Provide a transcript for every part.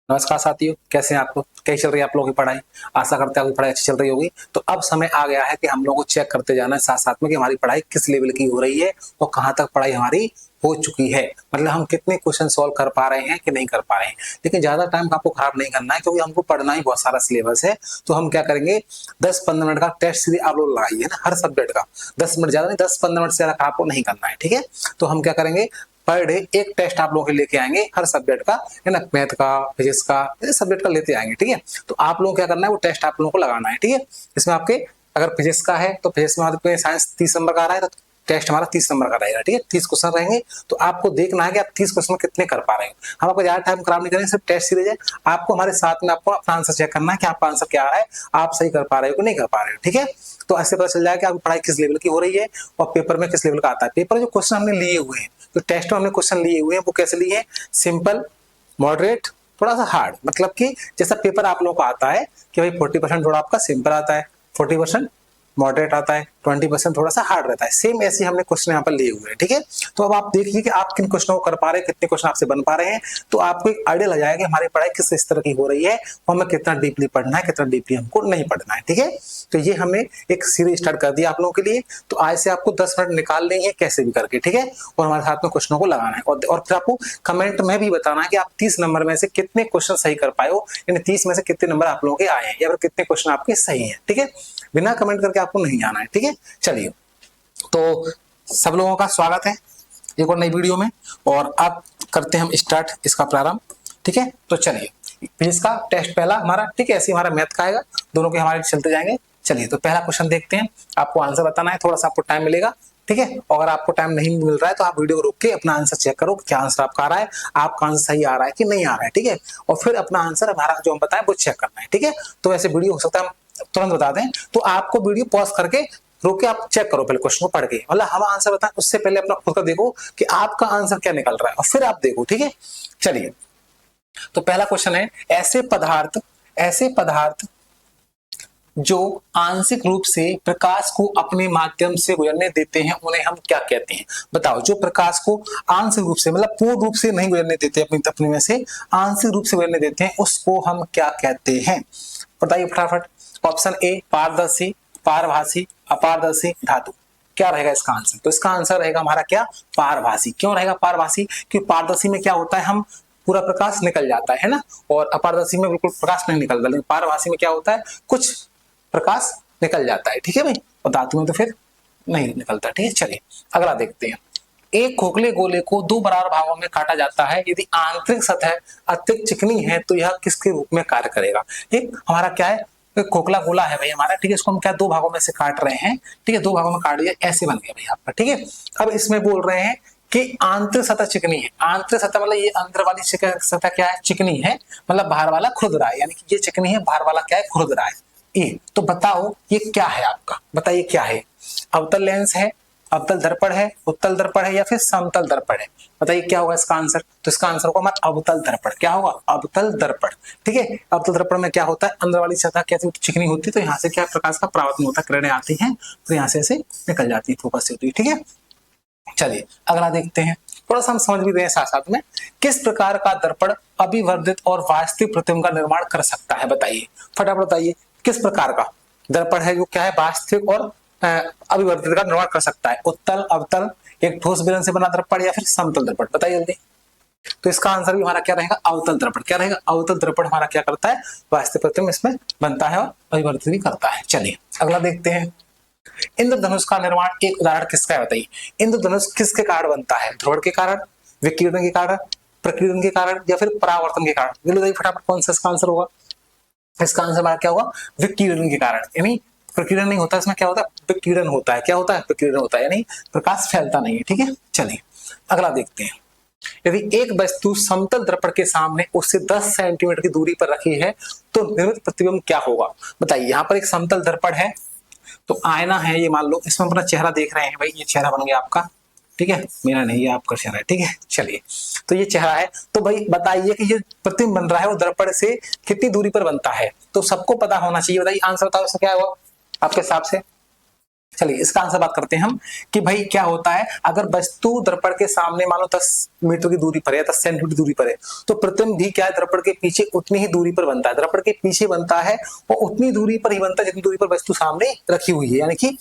नमस्कार साथियों, कैसे हैं आप लोग? कैसी चल रही है आप लोगों की पढ़ाई? आशा करते हैं आपकी पढ़ाई अच्छी चल रही होगी। तो अब समय आ गया है कि हम लोगों को चेक करते जाना है साथ साथ में कि हमारी पढ़ाई किस लेवल की हो रही है और कहाँ तक पढ़ाई हमारी हो चुकी है। मतलब हम कितने क्वेश्चन सॉल्व कर पा रहे हैं कि नहीं कर पा रहे हैं। लेकिन ज्यादा टाइम आपको खराब नहीं करना है क्योंकि हमको पढ़ना ही बहुत सारा सिलेबस है। तो हम क्या करेंगे, 10-15 मिनट का टेस्ट सीरीज आप लोग लगाइए ना, हर सब्जेक्ट का 10 मिनट, ज्यादा नहीं, 10-15 मिनट से ज्यादा आपको नहीं करना है। ठीक है, तो हम क्या करेंगे, पर डे एक टेस्ट आप लोगों के लेके आएंगे हर सब्जेक्ट का, है ना, मैथ का, फिजिक्स का, सब्जेक्ट का लेते आएंगे। ठीक है, तो आप लोगों को क्या करना है, वो टेस्ट आप लोगों को लगाना है। ठीक है, इसमें आपके अगर फिजिक्स का है तो फिजिक्स में आपके साइंस 30 नंबर का आ रहा है तो टेस्ट हमारा 30 नंबर का रहेगा। ठीक है, 30 क्वेश्चन रहेंगे। तो आपको देखना है कि आप 30 क्वेश्चन में कितने कर पा रहे हो। हम आपको ज्यादा टाइम खराब नहीं करेंगे, सिर्फ टेस्ट सीरीज है। आपको हमारे साथ में आपको अपना आंसर चेक करना है कि आपका आंसर क्या है, आप सही कर पा रहे हो कि नहीं कर पा रहे हो। ठीक है, तो ऐसे पता चल जाएगा कि आपकी पढ़ाई किस लेवल की हो रही है और पेपर में किस लेवल का आता है। पेपर जो क्वेश्चन हमने लिए हुए हैं, जो टेस्ट में हमने क्वेश्चन लिए हुए हैं, वो कैसे लिए हैं? सिंपल, मॉडरेट, थोड़ा सा हार्ड। मतलब कि जैसा पेपर आप लोगों को आता है कि भाई 40% थोड़ा आपका सिंपल आता है, 40% मॉडरेट आता है, 20% थोड़ा सा हार्ड रहता है। सेम ऐसे हमने क्वेश्चन यहाँ पर लिए हुए हैं। ठीक है, तो अब आप देखिए कि आप किन क्वेश्चनों को कर पा रहे हैं, कितने क्वेश्चन आपसे बन पा रहे हैं। तो आपको एक आइडिया लग जाएगा कि हमारी पढ़ाई किस स्तर की हो रही है और हमें कितना डीपली पढ़ना है, कितना डीपली हमको नहीं पढ़ना है। ठीक है, तो ये हमने एक सीरीज स्टार्ट कर दिया आप लोगों के लिए। तो आज से आपको 10 मिनट निकाल लेंगे कैसे भी करके। ठीक है, और हमारे साथ में क्वेश्चनों को लगाना है और फिर आपको कमेंट में भी बताना है कि आप 30 नंबर में से कितने क्वेश्चन सही कर पाए हो, यानी 30 में से कितने नंबर आप लोगों के आए हैं या फिर कितने क्वेश्चन आपके सही हैं। ठीक है, बिना कमेंट करके आपको नहीं जाना है। ठीक है, चलिए, तो सब लोगों का स्वागत है एक और नई वीडियो में। और अब करते हैं हम स्टार्ट इसका प्रारंभ। ठीक है, तो चलिए, फिजिक्स का टेस्ट पहला हमारा, ठीक है, ऐसे हमारा मैथ का आएगा, दोनों के हमारे चलते जाएंगे। चलिए, तो पहला क्वेश्चन देखते हैं। आपको आंसर बताना है, थोड़ा सा आपको टाइम मिलेगा। ठीक है, और अगर आपको टाइम नहीं मिल रहा है तो आप वीडियो को रोक के अपना आंसर चेक करो, क्या आंसर आपका आ रहा है, आपका आंसर सही आ रहा है कि नहीं आ रहा है। ठीक है, और फिर अपना आंसर हमारा जो हम बताएं वो चेक करना है। ठीक है, तो ऐसे वीडियो हो सकता है हम तुरंत बता दें, तो आपको वीडियो पॉज करके रोक के आप चेक करो पहले क्वेश्चन को पढ़ के, मतलब हम आंसर बताएं उससे पहले अपना खुद का देखो कि आपका आंसर क्या निकल रहा है और फिर आप देखो। ठीक है, चलिए, तो पहला क्वेश्चन है, ऐसे पदार्थ जो आंशिक रूप से प्रकाश को अपने माध्यम से गुजरने देते हैं उन्हें हम क्या कहते हैं? बताओ, जो प्रकाश को आंशिक रूप से, मतलब पूर्ण रूप से नहीं गुजरने देते, अपने में से आंशिक रूप से गुजरने देते हैं, उसको हम क्या कहते हैं? बताइए फटाफट। ऑप्शन ए पारदर्शी, पारभासी, अपारदर्शी, धातु। क्या रहेगा इसका आंसर? तो इसका आंसर रहेगा हमारा क्या? पारभासी। क्यों रहेगा पारभासी? क्योंकि पारदर्शी में क्या होता है, हम पूरा प्रकाश निकल जाता है ना, और अपारदर्शी में बिल्कुल प्रकाश नहीं निकलता, लेकिन पारभासी में क्या होता है, कुछ प्रकाश निकल जाता है। ठीक है भाई, और धातु में तो फिर नहीं निकलता। ठीक है, चलिए अगला देखते हैं। एक खोखले गोले को दो बराबर भागों में काटा जाता है, यदि आंतरिक सतह अत्यधिक चिकनी है तो यह किसके रूप में कार्य करेगा? एक हमारा क्या है, एक खोखला गोला है भाई हमारा। ठीक है, इसको हम क्या दो भागों में से काट रहे हैं। ठीक है, दो भागों में काट दिया, ऐसे बन गया भाई आपका। ठीक है, अब इसमें बोल रहे हैं कि आंतरिक सतह चिकनी है। आंतरिक सतह मतलब ये अंदर वाली सतह क्या है, चिकनी है, मतलब बाहर वाला खुरदरा है, यानी कि ये चिकनी है, बाहर वाला क्या है, खुरदरा है। ये तो बताओ ये क्या है आपका, बताइए क्या है? अवतल लेंस है, अवतल दर्पण है, उत्तल दर्पण है, या फिर समतल दर्पण है? बताइए क्या होगा इसका आंसर? तो इसका आंसर होगा हमारा अवतल दर्पण। क्या होगा? अवतल दर्पण। ठीक है, अवतल दर्पण में क्या होता है, अंदर वाली सतह कैसे चिकनी होती है, तो यहाँ से क्या प्रकाश का परावर्तन होता है, किरणें आती हैं तो यहाँ से ऐसे निकल जाती है, फोकस से होती है। ठीक है, चलिए अगला देखते हैं, थोड़ा सा हम समझ भी रहे हैं साथ साथ में। किस प्रकार का दर्पण अभिवर्धित और वास्तविक प्रतिबिंब का निर्माण कर सकता है? बताइए फटाफट बताइए, किस प्रकार का दर्पण है जो क्या है, वास्तविक और अभिवर्धित का निर्माण कर सकता है? उत्तल, अवतल, एक ठोस बेलन से बना दर्पण, या फिर समतल दर्पण? बताइए जल्दी। तो इसका आंसर भी हमारा क्या रहेगा? अवतल दर्पण। क्या रहेगा? अवतल दर्पण हमारा क्या करता है, वास्तविक प्रतिबिंब इसमें बनता है और अभिवर्धित भी करता है। चलिए अगला देखते हैं। इंद्रधनुष का निर्माण एक उदाहरण किसका है? बताइए, इंद्रधनुष किसके कारण बनता है? ध्रुवण के कारण, विकिरण के कारण, प्रकीर्णन के कारण, या फिर परावर्तन के कारण? जल्दी बताइए फटाफट, कौन सा इसका आंसर होगा? इसका आंसर हमारा क्या होगा? विकिरण के कारण। यानी प्रकीर्णन नहीं होता, इसमें क्या होता है, विकिरण होता है। क्या होता है? विकिरण होता है, यानी प्रकाश फैलता नहीं है। ठीक है, चलिए अगला देखते हैं। यदि एक वस्तु समतल दर्पण के सामने उससे 10 सेंटीमीटर की दूरी पर रखी है तो निर्मित प्रतिबिंब क्या होगा? बताइए, यहाँ पर एक समतल दर्पण है, तो आईना है ये, मान लो इसमें अपना चेहरा देख रहे हैं भाई, ये चेहरा बन गया आपका। ठीक है, मेरा नहीं, ये आपका चेहरा है। ठीक है, चलिए, तो ये चेहरा है, तो भाई बताइए कि ये प्रतिबिंब बन रहा है वो दर्पण से कितनी दूरी पर बनता है? तो सबको पता होना चाहिए। बताइए आंसर बताओ, इसका क्या होगा आपके हिसाब से? चलिए इसका आंसर बात करते हैं हम कि भाई क्या होता है, अगर वस्तु दर्पण के सामने मानो 10 मीटर की दूरी पर है, 10 सेंटीमीटर दूरी पर है, तो प्रतिबिंब भी क्या है, दर्पण के पीछे उतनी ही दूरी पर बनता है। दर्पण के पीछे बनता है और उतनी दूरी पर ही बनता है जितनी दूरी पर वस्तु सामने रखी हुई है, यानी कि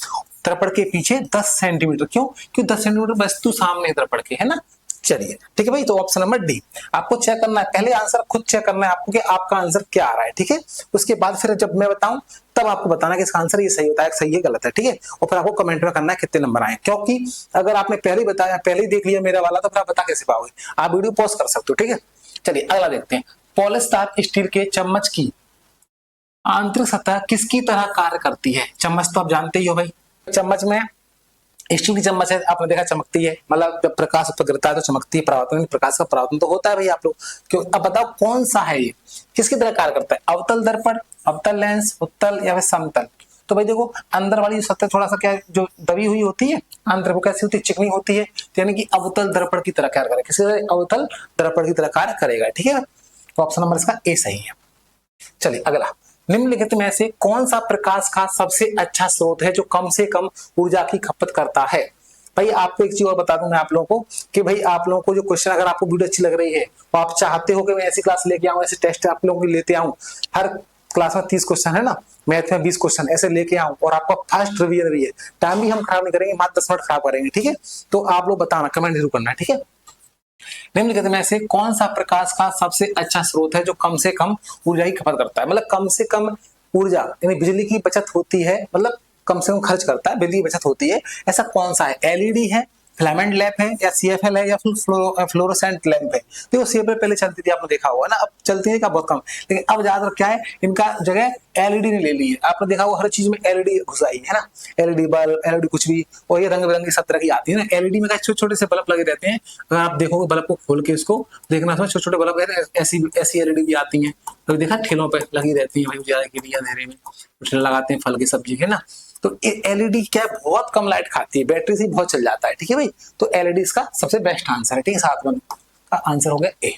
दर्पण के पीछे 10 सेंटीमीटर। क्यों? क्योंकि 10 सेंटीमीटर वस्तु सामने है दर्पण के, है ना। चलिए ठीक है भाई, तो ऑप्शन नंबर डी आपको चेक करना है, पहले आंसर खुद चेक करना है आपको कि आपका आंसर क्या आ रहा है, ठीक है। उसके बाद फिर जब मैं बताऊं तब आपको बताना कि इसका आंसर ये सही होता है, सही है गलत है, ठीक है। और फिर आपको कमेंट में करना है कितने नंबर आए, क्योंकि अगर आपने पहले ही बताया, पहले ही देख लिया मेरा वाला, तो फिर आप बता कैसे पाओगे। आप वीडियो पॉज कर सकते हो, ठीक है। चलिए अगला देखते हैं। पॉलिस्टार स्टील के चम्मच की आंतरिक सतह किसकी तरह कार्य करती है? चम्मच तो आप जानते ही हो भाई, चम्मच में स्टील की चम्मच है, आपने देखा चमकती है, मतलब जब प्रकाश ऊपर गिरता है तो चमकती है, परावर्तन प्रकाश का परावर्तन तो होता है भाई आप लोग। क्यों? अब बताओ कौन सा है ये, किसकी तरह कार्य करता है? अवतल दर्पण, अवतल लेंस, उत्तल या फिर समतल? तो भाई देखो अंदर वाली सतह थोड़ा सा क्या जो दबी हुई होती है, अंदर वो कैसी होती है, चिकनी होती है, तो यानी कि अवतल दर्पण की तरह कार्य करेगा। किसकी तरह? अवतल दर्पण की तरह कार्य करेगा, ठीक है। तो ऑप्शन नंबर इसका ए सही है। चलिए अगला, निम्नलिखित में से कौन सा प्रकाश का सबसे अच्छा स्रोत है जो कम से कम ऊर्जा की खपत करता है? भाई आपको एक चीज और बता दूं मैं आप लोगों को कि भाई आप लोगों को जो क्वेश्चन, अगर आपको वीडियो अच्छी लग रही है तो आप चाहते हो कि मैं ऐसी क्लास लेके आऊं, ऐसे टेस्ट आप लोगों को लेते आऊं, हर क्लास में 30 क्वेश्चन है ना, मैथ में 20 क्वेश्चन ऐसे लेके आऊं, और आपका फास्ट रिवीजन भी है, टाइम भी हम खराब नहीं करेंगे, मात्र 10 मिनट खराब करेंगे, ठीक है। तो आप लोग बताना, कमेंट जरूर करना, ठीक है। निम्नलिखित में से कौन सा प्रकाश का सबसे अच्छा स्रोत है जो कम से कम ऊर्जा की खपत करता है? मतलब कम से कम ऊर्जा यानी बिजली की बचत होती है, मतलब कम से कम खर्च करता है, बिजली की बचत होती है, ऐसा कौन सा है? एलईडी है, फिलामेंट लैंप है, या सीएफएल है, या फिर फ्लोरोसेंट लैंप है? देखो सीएफएल पहले चलती थी, आपने देखा होगा ना, अब चलती है का बहुत कम, लेकिन अब ज्यादातर क्या है, इनका जगह एलईडी ने ले ली है। आपने देखा होगा हर चीज में एलईडी घुसाई है ना, एलईडी बल्ब, एलईडी कुछ भी, और ये रंग बिरंगी सब तरह की आती है ना। एलईडी में छोटे छोटे से बल्ब लगे रहते हैं, अगर आप देखोगे बल्ब को खोल के इसको देखना, छोटे छोटे बल्ब ऐसी ऐसी एलईडी भी आती है, तो देखा ठेलों पे लगी रहती है भाई, उजाले के लिए अंधेरे में ठेले लगाते हैं फल की सब्जी के ना। तो एलईडी क्या है, बहुत कम लाइट खाती है, बैटरी से बहुत चल जाता है, ठीक है भाई। तो एलईडी इसका सबसे बेस्ट आंसर है, ठीक है। 7 का आंसर हो गया ए।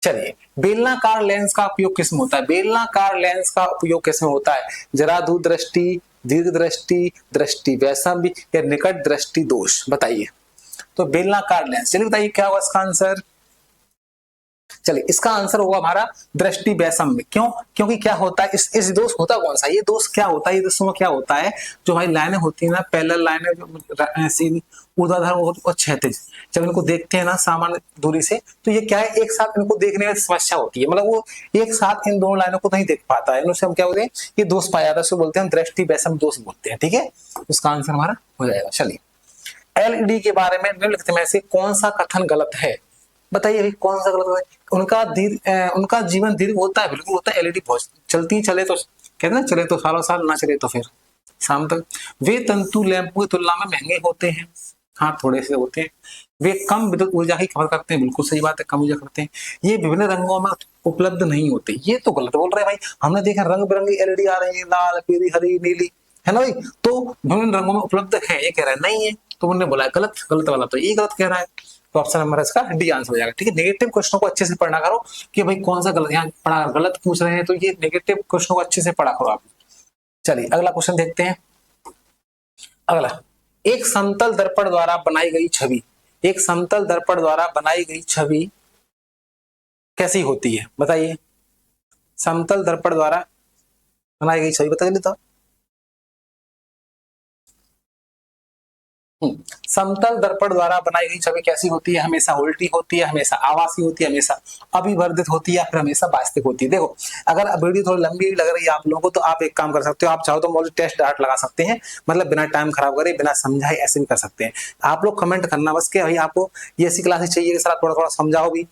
चलिए, बेलनाकार लेंस का उपयोग किसमें होता है? बेलनाकार लेंस का उपयोग किसमें होता है? जरा दूरदृष्टि, दीर्घ दृष्टि, दृष्टि वैषम्य या निकट दृष्टि दोष? बताइए। तो बेलनाकार लेंस, चलिए बताइए क्या होगा इसका आंसर। चलिए इसका आंसर होगा हमारा दृष्टि वैषम्य। क्यों? क्योंकि क्या होता है, इस दोष होता कौन सा, ये दोष क्या होता है, ये दोषों में क्या होता है, जो हमारी लाइनें होती है ना, पैरेलल लाइनें जो सीधी ऊर्ध्वाधर और क्षैतिज, जब इनको देखते हैं ना सामान्य दूरी से, तो ये क्या है, एक साथ इनको देखने में समस्या होती है, मतलब वो एक साथ इन दोनों लाइनों को नहीं देख पाता है, इनसे हम क्या बोलते हैं, ये दोष पाया जाता है, उसको बोलते हैं दृष्टि वैषम्य दोष बोलते हैं, ठीक है। उसका आंसर हमारा हो जाएगा। चलिए, एलईडी के बारे में निम्नलिखित में से कौन सा कथन गलत है? बताइए भाई कौन सा गलत है? उनका जीवन दीर्घ होता है, बिल्कुल होता है। एलईडी बहुत चलती, चले तो कहते हैं ना, चले तो सालों साल, ना चले तो फिर शाम तक। वे तंतु लैंपों की तुलना में महंगे होते हैं, हाँ थोड़े से होते हैं। वे कम विद्युत ऊर्जा की खपत करते हैं, बिल्कुल सही बात है, कम ऊर्जा करते हैं। ये विभिन्न रंगों में उपलब्ध नहीं होते, ये तो गलत बोल रहे हैं भाई। हमने देखा रंग बिरंगी एलईडी आ रही है, लाल, पीली, हरी, नीली, है ना भाई, तो विभिन्न रंगों में उपलब्ध है, ये कह रहा है नहीं है, तो उन्होंने बोला गलत, गलत वाला तो ये गलत कह रहा है। तो ऑप्शन नंबर इसका डी आंसर हो जाएगा, ठीक है। नेगेटिव क्वेश्चनों को अच्छे से पढ़ना करो कि भाई कौन सा गलत, यहाँ पढ़ा गलत पूछ रहे हैं, तो ये नेगेटिव क्वेश्चनों को अच्छे से पढ़ा करो आप। चलिए अगला क्वेश्चन देखते हैं। अगला, एक समतल दर्पण द्वारा बनाई गई छवि, एक समतल दर्पण द्वारा बनाई गई छवि कैसी होती है? बताइए। समतल दर्पण द्वारा बनाई गई छवि बता देता। समतल दर्पण द्वारा बनाई गई छवि कैसी होती है? हमेशा उल्टी होती है, हमेशा आभासी होती है, हमेशा अभिवर्धित होती है, या फिर हमेशा वास्तविक होती है। देखो अगर वीडियो थोड़ी लंबी लग रही है आप लोगों को, तो आप एक काम कर सकते हो, आप चाहो तो मॉडल टेस्ट डार्ट लगा सकते हैं, मतलब बिना टाइम खराब करे, बिना समझाए ऐसे भी कर सकते हैं। आप लोग कमेंट करना बस कि भाई आपको ये ऐसी क्लासेस चाहिए, सर थोड़ा थोड़ा समझाओ भी,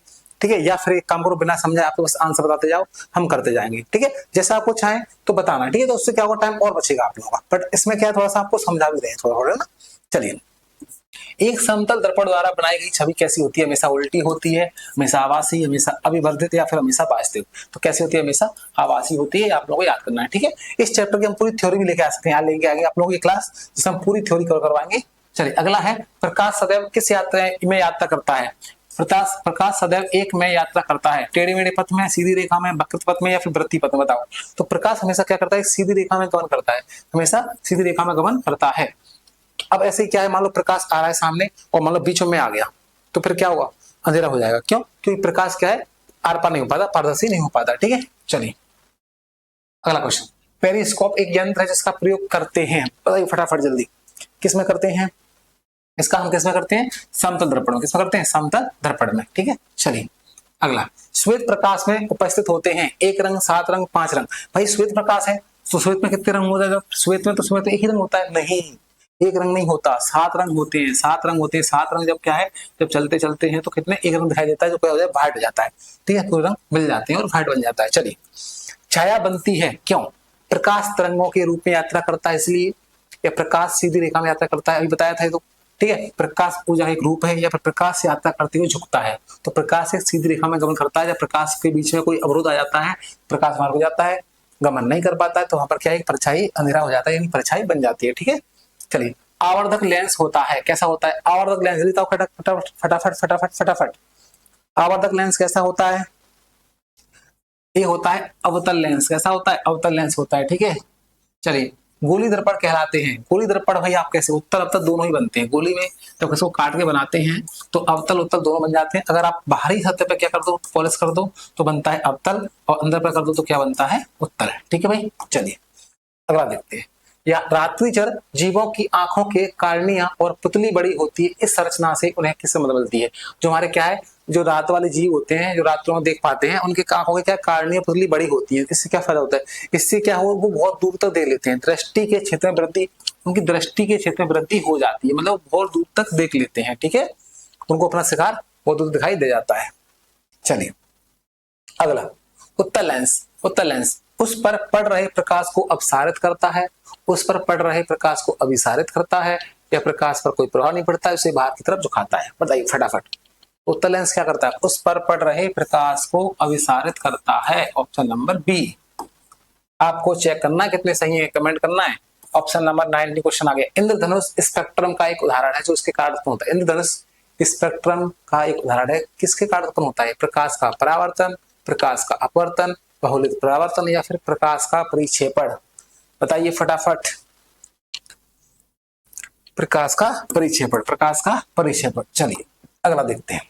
ठीक है, या फिर एक काम करो बिना समझाए आप तो बस आंसर बताते जाओ, हम करते जाएंगे, ठीक है। जैसा आपको चाहे तो बताना, ठीक है, तो उससे क्या होगा, टाइम और बचेगा आप लोगों का। बट इसमें क्या थोड़ा सा आपको समझा भी रहे थोड़ा थोड़ा ना। चलिए, एक समतल दर्पण द्वारा बनाई गई छवि कैसी होती है? हमेशा उल्टी होती है, हमेशा आभासी, हमेशा अभिवर्धित, या फिर हमेशा वास्तविक? तो कैसी होती है? हमेशा आभासी होती है, आप लोगों को याद करना है, ठीक है। इस चैप्टर की हम पूरी थ्योरी भी लेके आ सकते हैं, यहाँ लेके आगे आप लोगों की क्लास जिसमें हम पूरी थ्योरी कवर करवाएंगे। चलिए अगला है, प्रकाश सदैव किस यात्रा में यात्रा करता है? प्रकाश सदैव एक में यात्रा करता है, टेढ़े मेढ़े पथ में, सीधी रेखा में, वक्र पथ में, या फिर वृत्तीय पथ में? बताओ। तो प्रकाश हमेशा क्या करता है? सीधी रेखा में गमन करता है, हमेशा सीधी रेखा में गमन करता है। अब ऐसे ही क्या है, मान लो प्रकाश आ रहा है सामने और मान लो बीच में आ गया, तो फिर क्या होगा, अंधेरा हो जाएगा। क्यों? क्योंकि प्रकाश क्या है, आर पार नहीं हो पाता, पारदर्शी नहीं हो पाता। ठीक है, चलिए अगला क्वेश्चन। पेरिस्कोप एक यंत्र है जिसका प्रयोग करते हैं, बताइए फटाफट जल्दी, किसमें करते हैं इसका, हम किसमें करते हैं, समतल दर्पण में। किसमें करते हैं, समतल दर्पण में। ठीक है, चलिए अगला। श्वेत प्रकाश में उपस्थित होते हैं एक रंग, 7 रंग, 5 रंग। भाई श्वेत प्रकाश है तो श्वेत में कितने रंग हो जाएगा, श्वेत में तो एक ही रंग होता है, नहीं एक रंग नहीं होता, 7 रंग होते हैं, 7 रंग होते हैं। 7 रंग जब क्या है, जब चलते चलते हैं तो कितने, एक रंग दिखाई देता है जो क्या हो जाए, व्हाइट हो जाता है। ठीक है, पूरे रंग मिल जाते हैं और व्हाइट बन जाता है। चलिए छाया बनती है क्यों, प्रकाश तरंगों के रूप में यात्रा करता है इसलिए, या प्रकाश सीधी रेखा में यात्रा करता है, अभी बताया था ये तो। ठीक है, प्रकाश ऊर्जा एक रूप है, या फिर प्रकाश से यात्रा करते हुए झुकता है, तो प्रकाश एक सीधी रेखा में गमन करता है। जब प्रकाश के बीच में कोई अवरोध आ जाता है, प्रकाश मार्ग हो जाता है, गमन नहीं कर पाता है, तो वहां पर क्या है, परछाई अंधेरा हो जाता है, यानी परछाई बन जाती है। ठीक है, चलिए आवर्धक लेंस होता है, कैसा होता है आवर्धक लेंस, जल्दी बताओ फटाफट फटाफट फटाफट फटाफट। आवर्धक लेंस कैसा होता है, ये होता है अवतल लेंस। कैसा होता है, अवतल लेंस होता है। ठीक है, चलिए गोली दर्पण कहलाते हैं। गोली दर्पण भाई आप कैसे, उत्तल अवतल दोनों ही बनते हैं। गोली में जब इसको काट के बनाते हैं तो अवतल उत्तल दोनों बन जाते हैं। अगर आप बाहरी सतह पे क्या कर दो, पॉलिश कर दो, तो बनता है अवतल, और अंदर पे कर दो तो क्या बनता है, उत्तल। ठीक है भाई, चलिए अगला देखते हैं। या रात्रिचर जीवों की आंखों के कार्निया और पुतली बड़ी होती है, इस संरचना से उन्हें किससे मदद मिलती है। जो हमारे क्या है, जो रात वाले जीव होते हैं, जो रात्रों में देख पाते हैं, उनके आंखों के क्या कार्निया पुतली बड़ी होती है। इससे क्या फायदा होता है, इससे क्या हो, वो बहुत दूर तक देख लेते हैं, दृष्टि के क्षेत्र में वृद्धि, उनकी दृष्टि के क्षेत्र में वृद्धि हो जाती है, मतलब बहुत दूर तक देख लेते हैं। ठीक है, उनको अपना शिकार बहुत दूर दिखाई दे जाता है। चलिए अगला, उत्तल लेंस। उत्तल लेंस उस पर पड़ रहे प्रकाश को अपसारित करता है, उस पर पड़ रहे प्रकाश को अभिसारित करता है, या प्रकाश पर कोई प्रभाव नहीं पड़ता है, उसे बाहर की तरफ झुकाता है। बताइए फटाफट, उत्तल लेंस क्या करता है, उस पर पड़ रहे प्रकाश को अभिसारित करता है। Option number B. आपको चेक करना है कितने सही है, कमेंट करना है। ऑप्शन नंबर 9 क्वेश्चन आ गया। इंद्रधनुष स्पेक्ट्रम का एक उदाहरण है जो इसके कारण उत्पन्न होता है। इंद्रधनुष स्पेक्ट्रम का एक उदाहरण है, किसके कारण उत्पन्न होता है, प्रकाश का परावर्तन, प्रकाश का अपवर्तन, बहुलित परावर्तन, या फिर प्रकाश का परिक्षेपण। बताइए फटाफट, प्रकाश का परिक्षेपण, प्रकाश का परिक्षेपण। चलिए अगला देखते हैं।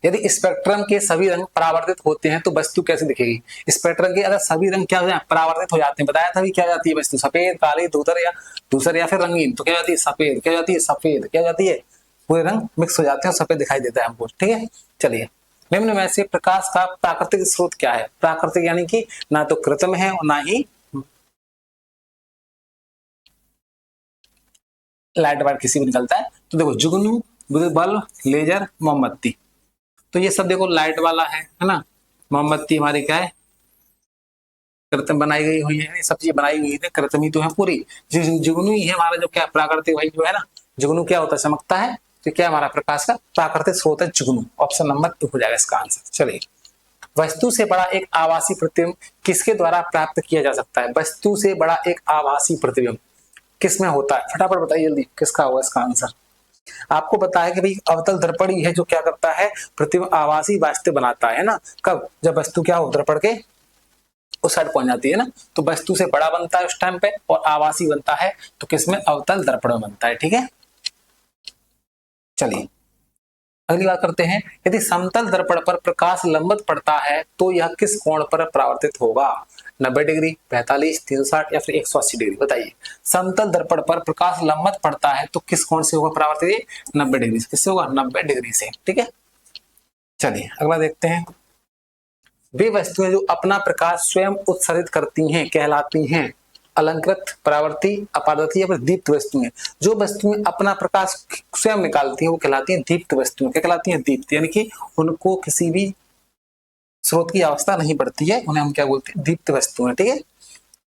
यदि स्पेक्ट्रम के सभी रंग परावर्तित होते हैं तो वस्तु कैसे दिखेगी। स्पेक्ट्रम के अगर सभी रंग क्या हो जाए, परावर्तित हो जाते हैं, बताया था भी क्या जाती है वस्तु, सफेद, काली, धूसर या फिर रंगीन, तो क्या जाती है, सफेद। क्या जाती है, सफेद। क्या जाती है, पूरे रंग मिक्स हो जाते हैं, सफेद दिखाई देता है हमको। ठीक है, चलिए निम्न में से प्रकाश का प्राकृतिक स्रोत क्या है। प्राकृतिक यानी कि ना तो कृत्रिम है और ना ही लाइट वाइट किसी भी निकलता है। तो देखो जुगनू, बल्ब, लेजर, मोमबत्ती, तो ये सब देखो लाइट वाला है ना। मोमबत्ती हमारी क्या है, कृत्रिम बनाई गई हुई है, सब चीज बनाई हुई है, कृत्रिम ही तो है पूरी। जुगनू ही है हमारा जो क्या प्राकृतिक भाई जो है ना, जुगनू क्या होता है, चमकता है, तो क्या हमारा प्रकाश का प्राकृतिक स्रोत है जुगनू। ऑप्शन नंबर 2 हो जाएगा इसका आंसर। चलिए वस्तु से बड़ा एक आभासी प्रतिबिंब किसके द्वारा प्राप्त किया जा सकता है। वस्तु से बड़ा एक आभासी प्रतिबिंब किसमें होता है, फटाफट बताइए जल्दी, किसका होगा इसका आंसर। आपको पता है कि भाई अवतल दर्पण ही है जो क्या करता है, प्रतिबिंब आभासी वास्तव बनाता है ना। कब, जब वस्तु क्या हो, दर्पण के उस साइड पहुंच जाती है ना, तो वस्तु से बड़ा बनता है उस टाइम पे, और आभासी बनता है तो किसमें, अवतल दर्पण में बनता है। ठीक है, चलिए अगली बात करते हैं। यदि समतल दर्पण पर प्रकाश लंबवत पड़ता है तो यह किस कोण पर परावर्तित होगा। 90 डिग्री, 45, 360 या फिर 180 डिग्री। बताइए समतल दर्पण पर प्रकाश लंबवत पड़ता है तो किस कोण से होगा परावर्तित, 90 डिग्री से। किससे होगा, 90 डिग्री से। ठीक है, चलिए अगला देखते हैं। वे वस्तुएं जो अपना प्रकाश स्वयं उत्सर्जित करती हैं कहलाती हैं अलंकृत, परावर्ती, अपारदर्शी या फिर दीप्त वस्तुएं। जो वस्तुएं अपना प्रकाश स्वयं निकालती हैं वो कहलाती हैं दीप्त वस्तुएं। क्या कहलाती हैं, दीप्त, यानी कि उनको किसी भी स्रोत की आवश्यकता नहीं पड़ती है, उन्हें हम क्या बोलते हैं, दीप्त वस्तुएं। ठीक है,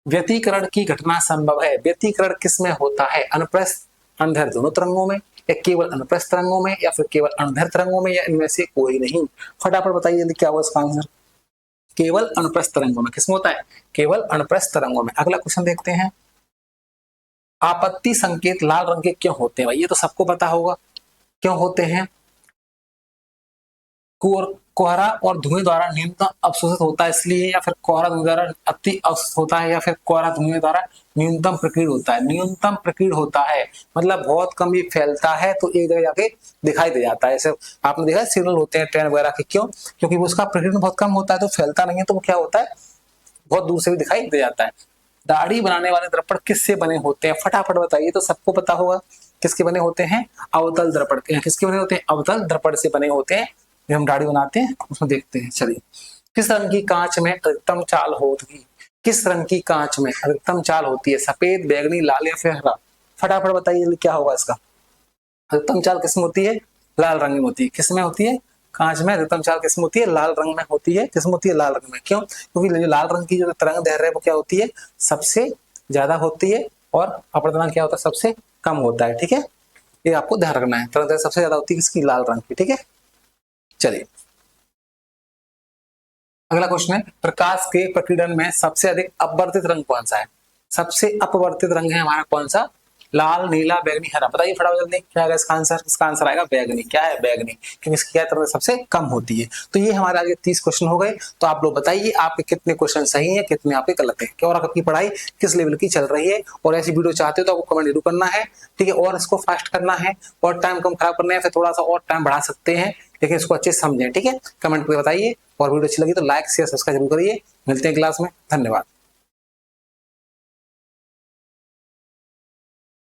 व्यतिकरण की घटना संभव है। व्यतिकरण किसमें होता है, अनुप्रस्थ, अंधेर दोनों तरंगों में, या केवल अनुप्रस्थ तरंगों में, या फिर केवल अंधेर तरंगों में, या इनमें से कोई नहीं। फटाफट बताइए जल्दी क्या होगा इसका आंसर। केवल अनुप्रस्थ तरंगों में। किसमें होता है, केवल अनुप्रस्थ तरंगों में। अगला क्वेश्चन देखते हैं। आपत्ति संकेत लाल रंग के क्यों होते हैं, भाई ये तो सबको पता होगा क्यों होते हैं। कोहरा और धुएं द्वारा न्यूनतम अवशोषित होता है इसलिए, या फिर कोहरा धुएं द्वारा अति अवशोषित होता है, या फिर कोहरा धुएं द्वारा न्यूनतम प्रकीर्ण होता है। न्यूनतम प्रकीर्ण होता है मतलब बहुत कम ये फैलता है तो एक जगह जाके दिखाई दे जाता है। जैसे आपने देखा सिग्नल होते हैं ट्रेन वगैरह के, क्यों? क्योंकि उसका प्रकीर्ण बहुत कम होता है तो फैलता नहीं है, तो वो क्या होता है, बहुत दूर से भी दिखाई दे जाता है। दाढ़ी बनाने वाले दर्पण किससे बने होते हैं? फटाफट बताइए, तो सबको पता होगा किसके बने होते हैं? अवतल दर्पण के। किसके बने होते हैं? अवतल दर्पण से बने होते हैं। जो हम दाढ़ी बनाते हैं उसमें देखते हैं। चलिए, किस रंग की कांच में अधिकतम चाल होती? किस रंग की कांच में अधिकतम चाल होती है? सफेद, बैगनी, लाल या फिर हरा? फटाफट बताइए क्या होगा इसका। अधिकतम चाल किसमें होती है? लाल रंग में होती है। किसमें होती है? कांच में अधिकतम चाल किसमें होती है? लाल रंग में होती है। किसमें होती है? लाल रंग में। क्यों? क्योंकि जो लाल रंग की जो तरंग दैर्घ्य है वो क्या होती है? सबसे ज्यादा होती है, और अपवर्तनांक क्या होता है? सबसे कम होता है। ठीक है, ये आपको ध्यान रखना है। तरंग दैर्घ्य सबसे ज्यादा होती है किसकी? लाल रंग की। ठीक है, चलिए अगला क्वेश्चन है, प्रकाश के प्रकीर्णन में सबसे अधिक अपवर्तित रंग कौन सा है? सबसे अपवर्तित रंग है हमारा कौन सा? लाल, नीला, बैगनी, हरा। बताइए फटाफट जल्दी, क्या आएगा इसका आंसर? इसका आंसर आएगा बैगनी। क्या है? बैगनी, क्योंकि इसकी क्या तरंग सबसे कम होती है। तो ये हमारे आगे 30 क्वेश्चन हो गए। तो आप लोग बताइए आपके कितने क्वेश्चन सही है, कितने आपके गलत है, क्या और आपकी पढ़ाई किस लेवल की चल रही है। और ऐसी वीडियो चाहते हो तो आपको कमेंट जरूर करना है। ठीक है, और इसको फास्ट करना है और टाइम कम खराब करना है, फिर थोड़ा सा और टाइम बढ़ा सकते हैं, लेकिन इसको अच्छे से समझें। ठीक है, कमेंट पे बताइए, और वीडियो अच्छी लगी तो लाइक शेयर सब्सक्राइब जरूर करिए। मिलते हैं क्लास में, धन्यवाद।